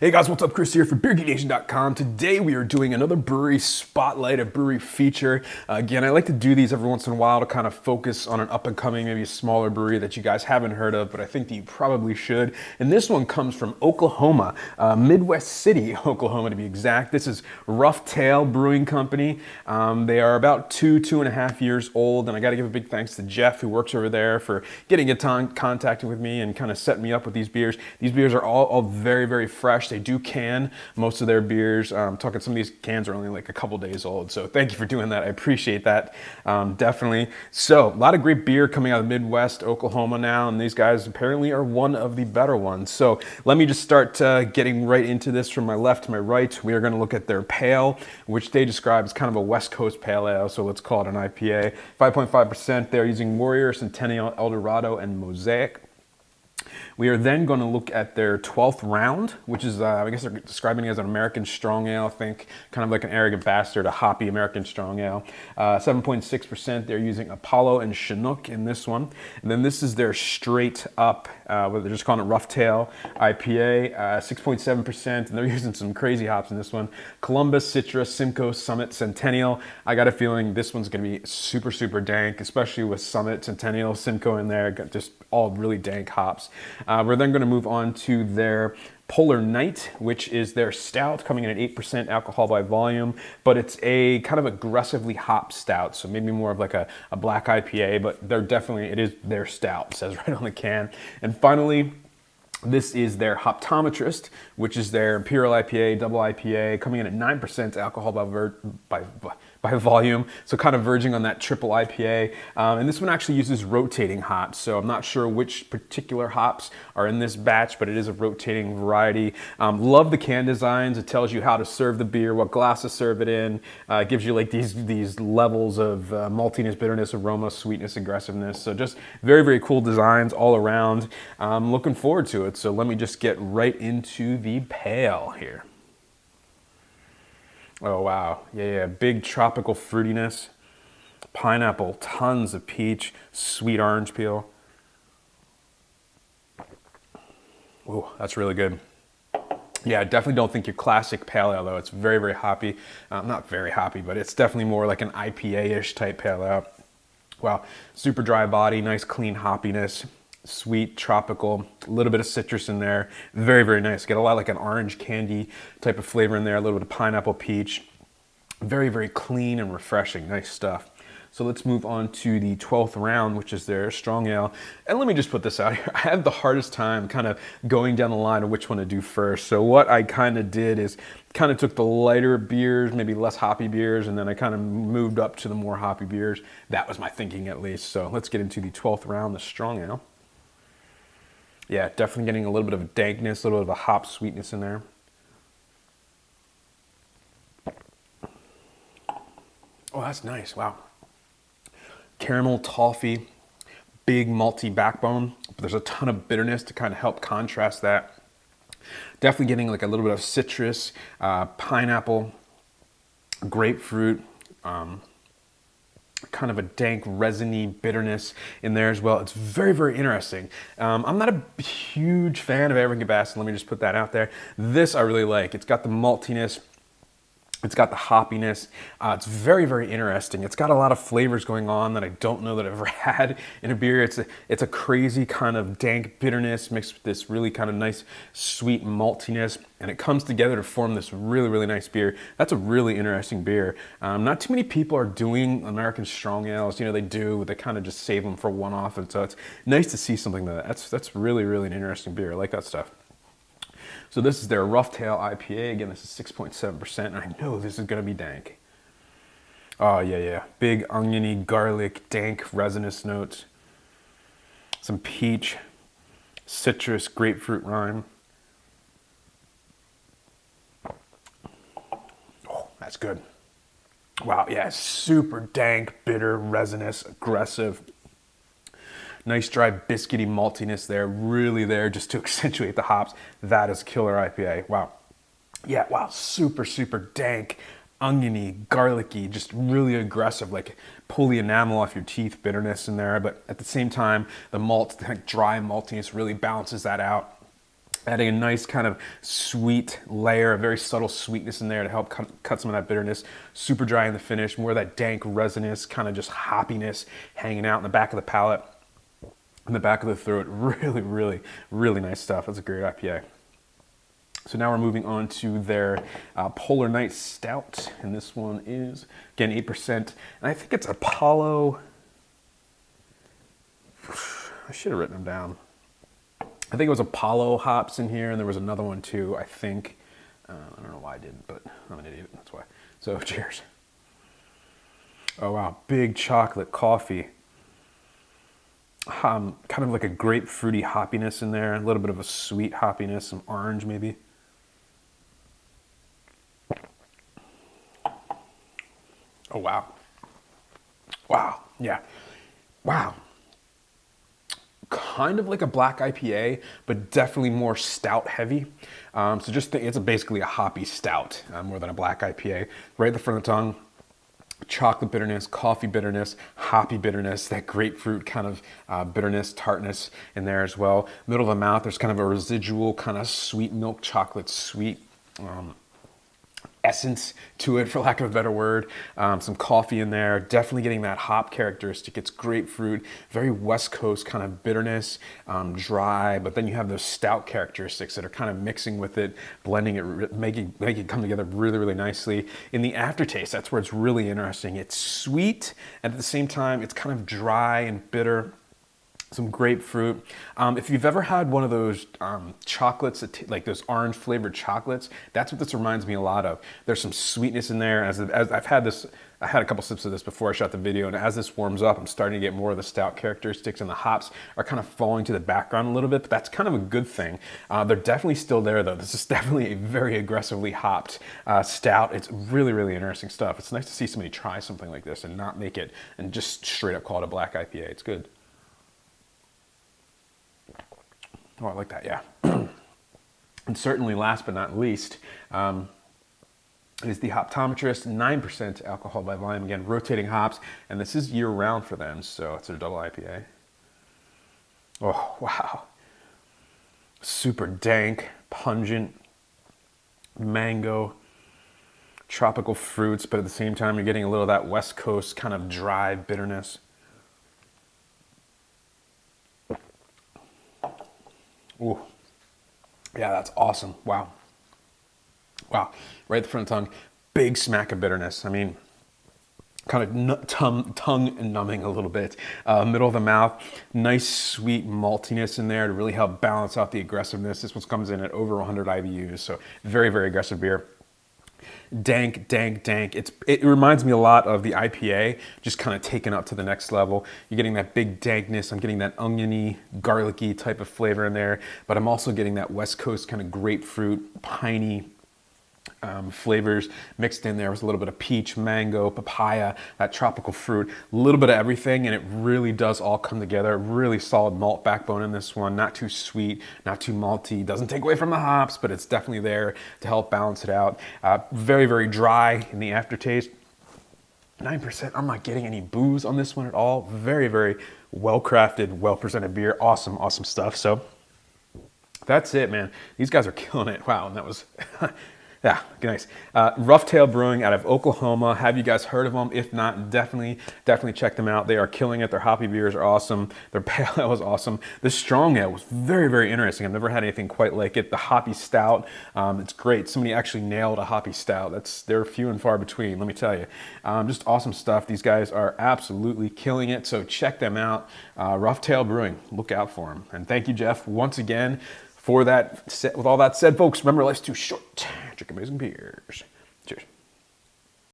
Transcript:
Hey guys, what's up? Chris here for BeerGeekNation.com. Today we are doing another brewery spotlight, a brewery feature. Again, I like to do these every once in a while to kind of focus on an up-and-coming, maybe a smaller brewery that you guys haven't heard of, but I think that you probably should. And this one comes from Oklahoma, Midwest City, Oklahoma to be exact. This is Roughtail Brewing Company. They are about 2.5 years old, and I got to give a big thanks to Jeff, who works over there, for getting in contacting with me and kind of setting me up with these beers. These beers are all very, very fresh. They do can most of their beers. I'm talking some of these cans are only like a couple days old. So thank you for doing that. I appreciate that, definitely. So a lot of great beer coming out of Midwest Oklahoma now, and these guys apparently are one of the better ones. So let me just start getting right into this from my left to my right. We are going to look at their pale, which they describe as kind of a West Coast pale ale. So let's call it an IPA. 5.5%. They're using Warrior, Centennial, Eldorado, and Mosaic. We are then going to look at their 12th round, which is, I guess they're describing it as an American strong ale, I think, kind of like an arrogant bastard, a hoppy American strong ale. 7.6%, they're using Apollo and Chinook in this one. And then this is their straight up, they're just calling it Roughtail IPA, 6.7%, and they're using some crazy hops in this one. Columbus, Citra, Simcoe, Summit, Centennial. I got a feeling this one's going to be super, super dank, especially with Summit, Centennial, Simcoe in there, just all really dank hops. We're then going to move on to their Polar Night, which is their stout, coming in at 8% alcohol by volume, but it's a kind of aggressively hop stout, so maybe more of like a black IPA, but it is their stout, it says right on the can. And finally, this is their Hoptometrist, which is their imperial IPA, double IPA, coming in at 9% alcohol by volume, so kind of verging on that triple IPA. And this one actually uses rotating hops, so I'm not sure which particular hops are in this batch, but it is a rotating variety. Love the can designs. It tells you how to serve the beer, what glass to serve it in. It gives you like these levels of maltiness, bitterness, aroma, sweetness, aggressiveness. So just very, very cool designs all around. I'm looking forward to it. So let me just get right into the pale here. Oh, wow. Yeah, big tropical fruitiness, pineapple, tons of peach, sweet orange peel. Oh, that's really good. Yeah, I definitely don't think your classic pale ale, though. It's very, very hoppy. Not very hoppy, but it's definitely more like an IPA-ish type pale ale. Wow, super dry body, nice clean hoppiness. Sweet, tropical, a little bit of citrus in there. Very, very nice. Get a lot like an orange candy type of flavor in there, a little bit of pineapple, peach. Very, very clean and refreshing. Nice stuff. So let's move on to the 12th round, which is their strong ale. And let me just put this out here. I had the hardest time kind of going down the line of which one to do first. So what I kind of did is kind of took the lighter beers, maybe less hoppy beers, and then I kind of moved up to the more hoppy beers. That was my thinking, at least. So let's get into the 12th round, the strong ale. Yeah, definitely getting a little bit of a dankness, a little bit of a hop sweetness in there. Oh, that's nice. Wow. Caramel, toffee, big malty backbone, but there's a ton of bitterness to kind of help contrast that. Definitely getting like a little bit of citrus, pineapple, grapefruit, kind of a dank, resiny bitterness in there as well. It's very, very interesting. I'm not a huge fan of arrogant bastard. Let me just put that out there. This I really like. It's got the maltiness. It's got the hoppiness. It's very, very interesting. It's got a lot of flavors going on that I don't know that I've ever had in a beer. It's a crazy kind of dank bitterness mixed with this really kind of nice sweet maltiness, and it comes together to form this really, really nice beer. That's a really interesting beer. Not too many people are doing American strong ales. You know, they do, but they kind of just save them for one-off, and so it's nice to see something that's really, really an interesting beer. I like that stuff. So this is their Roughtail IPA. Again, this is 6.7%, and I know this is going to be dank. Oh, yeah. Big oniony, garlic, dank, resinous notes. Some peach, citrus, grapefruit rind. Oh, that's good. Wow, yeah, super dank, bitter, resinous, aggressive. Nice dry biscuity maltiness there, really there just to accentuate the hops. That is killer IPA. Wow. Yeah, wow, super, super dank, oniony, garlicky, just really aggressive, like pull the enamel off your teeth bitterness in there. But at the same time, the malt, the dry maltiness really balances that out. adding a nice kind of sweet layer, a very subtle sweetness in there to help cut some of that bitterness. Super dry in the finish, more of that dank resinous, kind of just hoppiness hanging out in the back of the palate, in the back of the throat. Really, really, really nice stuff. That's a great IPA. So now we're moving on to their Polar Night Stout, and this one is, again, 8%, and I think it's Apollo. I should have written them down. I think it was Apollo hops in here, and there was another one too, I think. I don't know why I didn't, but I'm an idiot, that's why. So cheers. Oh wow, big chocolate coffee. Kind of like a grapefruity hoppiness in there, a little bit of a sweet hoppiness, some orange maybe. Oh wow. Wow, yeah, wow. Kind of like a black IPA, but definitely more stout heavy. So just think it's basically a hoppy stout more than a black IPA. Right at the front of the tongue, chocolate bitterness, coffee bitterness, hoppy bitterness, that grapefruit kind of bitterness, tartness in there as well. Middle of the mouth, there's kind of a residual kind of sweet milk chocolate sweet essence to it, for lack of a better word. Some coffee in there, definitely getting that hop characteristic. It's grapefruit, very West Coast kind of bitterness, dry, but then you have those stout characteristics that are kind of mixing with it, blending it, making it come together really, really nicely. In the aftertaste, that's where it's really interesting. It's sweet, and at the same time, it's kind of dry and bitter. Some grapefruit. If you've ever had one of those chocolates, like those orange flavored chocolates, that's what this reminds me a lot of. There's some sweetness in there. As I've had this, I had a couple sips of this before I shot the video, and as this warms up, I'm starting to get more of the stout characteristics, and the hops are kind of falling to the background a little bit, but that's kind of a good thing. They're definitely still there though. This is definitely a very aggressively hopped stout. It's really, really interesting stuff. It's nice to see somebody try something like this and not make it and just straight up call it a black IPA. It's good. Oh, I like that, yeah. And certainly last but not least is the Hoptometrist, 9% alcohol by volume. Again, rotating hops, and this is year round for them, so it's a double IPA. Oh, wow. Super dank, pungent, mango, tropical fruits, but at the same time, you're getting a little of that West Coast kind of dry bitterness. Ooh, yeah, that's awesome. Wow. Wow. Right at the front of the tongue, big smack of bitterness. I mean, kind of tongue numbing a little bit. Middle of the mouth, nice sweet maltiness in there to really help balance out the aggressiveness. This one comes in at over 100 IBUs, so very, very aggressive beer. Dank, dank, dank. It reminds me a lot of the IPA, just kind of taken up to the next level. You're getting that big dankness. I'm getting that oniony, garlicky type of flavor in there, but I'm also getting that West Coast kind of grapefruit, piney flavors mixed in there with a little bit of peach, mango, papaya, that tropical fruit, a little bit of everything, and it really does all come together. Really solid malt backbone in this one, not too sweet, not too malty, doesn't take away from the hops, but it's definitely there to help balance it out. Very, very dry in the aftertaste. 9%, I'm not getting any booze on this one at all. Very, very well-crafted, well-presented beer. Awesome, awesome stuff. So that's it, man. These guys are killing it. Wow, and that was... Yeah, nice. Roughtail Brewing out of Oklahoma. Have you guys heard of them? If not, definitely check them out. They are killing it. Their hoppy beers are awesome. Their pale ale was awesome. The strong ale was very, very interesting. I've never had anything quite like it. The hoppy stout, it's great. Somebody actually nailed a hoppy stout. They're few and far between, let me tell you. Just awesome stuff. These guys are absolutely killing it. So check them out. Roughtail Brewing, look out for them. And thank you, Jeff, once again. For that, with all that said, folks, remember life's too short. Drink amazing beers. Cheers.